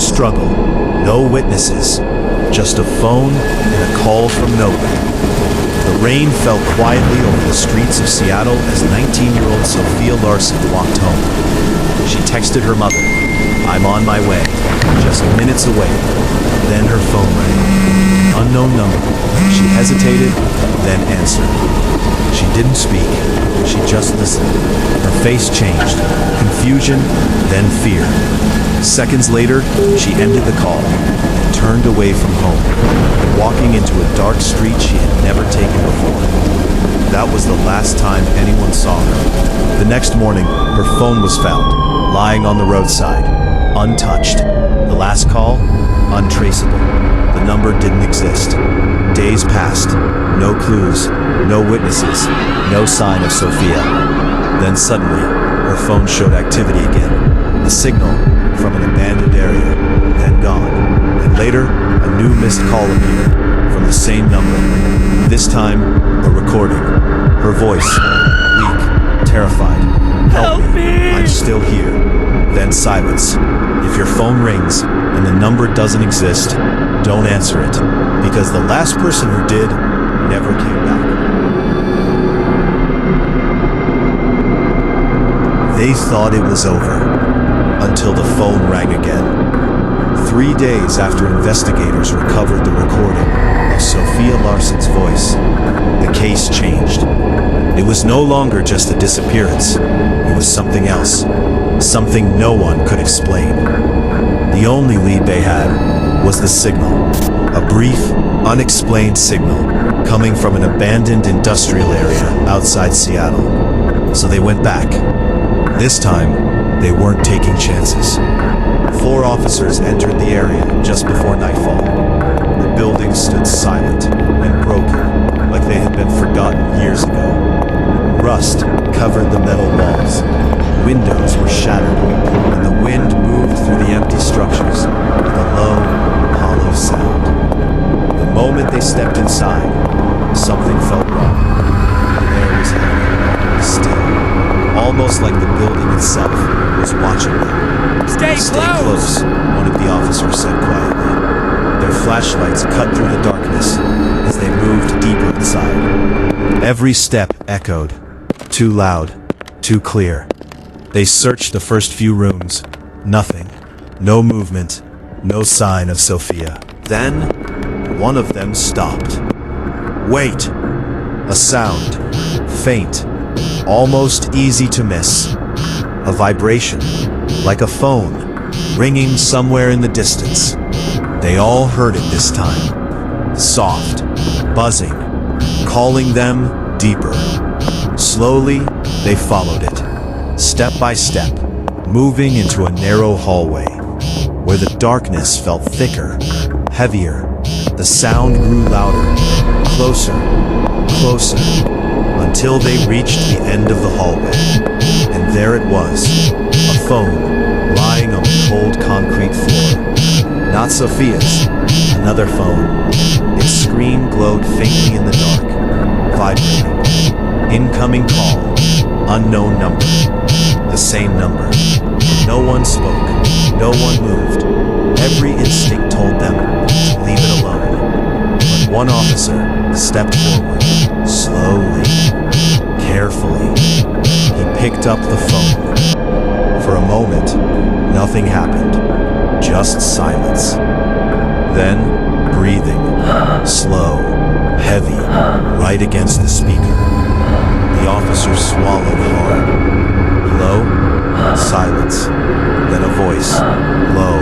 struggle, no witnesses, just a phone and a call from nowhere. The rain fell quietly over the streets of Seattle as 19-year-old Sophia Larson walked home. She texted her mother, "I'm on my way, just minutes away." Then her phone rang. Unknown number. She hesitated, then answered. She didn't speak. She just listened. Her face changed. Confusion, then fear. Seconds later, she ended the call and turned away from home, walking into a dark street she had never taken before. That was the last time anyone saw her. The next morning, her phone was found, lying on the roadside, untouched. The last call? Untraceable. The number didn't exist. Days passed. No clues, no witnesses, no sign of Sophia. Then suddenly, her phone showed activity again. The signal from an abandoned area, then gone. And later, a new missed call appeared from the same number. This time, a recording. Her voice, weak, terrified. "Help me! I'm still here." Then silence. If your phone rings and the number doesn't exist, don't answer it, because the last person who did never came back. They thought it was over, until the phone rang again. 3 days after investigators recovered the recording of Sophia Larson's voice, the case changed. It was no longer just a disappearance. It was something else, something no one could explain. The only lead they had was the signal, a brief, unexplained signal coming from an abandoned industrial area outside Seattle. So they went back. This time, they weren't taking chances. 4 officers entered the area just before nightfall. The building stood silent and broken, like they had been forgotten years ago. Rust covered the metal walls. Windows were shattered, and the wind moved through the empty structures with a low, hollow sound. The moment they stepped inside, something felt wrong. The air was heavy, still, almost like the building itself was watching them. Stay close, one of the officers said quietly. Their flashlights cut through the darkness as they moved deeper inside. Every step echoed, too loud, too clear. They searched the first few rooms. Nothing. No movement. No sign of Sophia. Then, one of them stopped. Wait! A sound. Faint. Almost easy to miss. A vibration. Like a phone. Ringing somewhere in the distance. They all heard it this time. Soft. Buzzing. Calling them deeper. Slowly, they followed it. Step by step, moving into a narrow hallway, where the darkness felt thicker, heavier. The sound grew louder, closer, closer, until they reached the end of the hallway. And there it was, a phone, lying on the cold concrete floor. Not Sophia's, another phone. Its screen glowed faintly in the dark, vibrating. Incoming call, unknown number. The same number. No one spoke. No one moved. Every instinct told them to leave it alone. But one officer stepped forward, slowly, carefully. He picked up the phone. For a moment, nothing happened. Just silence. Then, breathing, slow, heavy, right against the speaker. The officer swallowed hard. Low, silence, then a voice, low,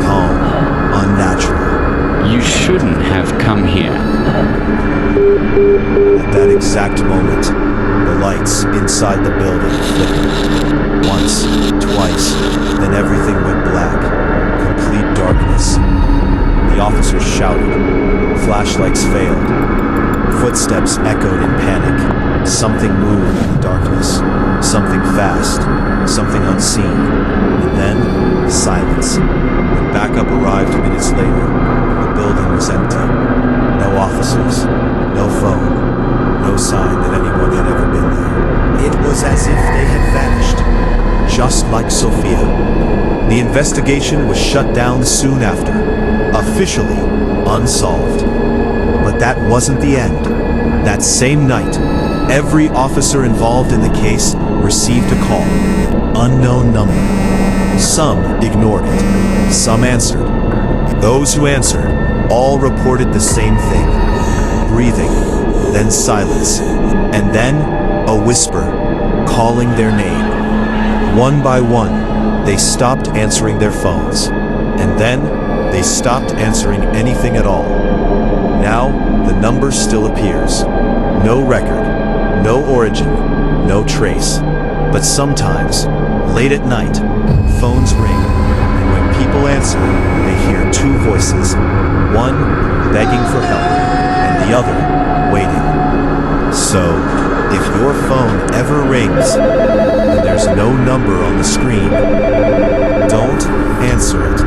calm, unnatural. You shouldn't have come here. At that exact moment, the lights inside the building flickered. Once, twice, then everything went black. Complete darkness. The officers shouted. Flashlights failed. Footsteps echoed in panic. Something moved in the darkness. Something fast. Something unseen. And then, silence. When backup arrived minutes later, the building was empty. No officers. No phone. No sign that anyone had ever been there. It was as if they had vanished. Just like Sophia. The investigation was shut down soon after, officially unsolved. But that wasn't the end. That same night, every officer involved in the case received a call. Unknown number. Some ignored it. Some answered. Those who answered all reported the same thing. Breathing, then silence, and then a whisper, calling their name. One by one, they stopped answering their phones. And then, they stopped answering anything at all. Now, the number still appears. No record, no origin, no trace. But sometimes, late at night, phones ring, and when people answer, they hear two voices, one begging for help, and the other waiting. So, if your phone ever rings, and there's no number on the screen, don't answer it.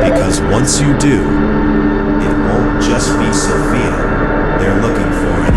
Because once you do, it won't just be Sophia they're looking for anymore.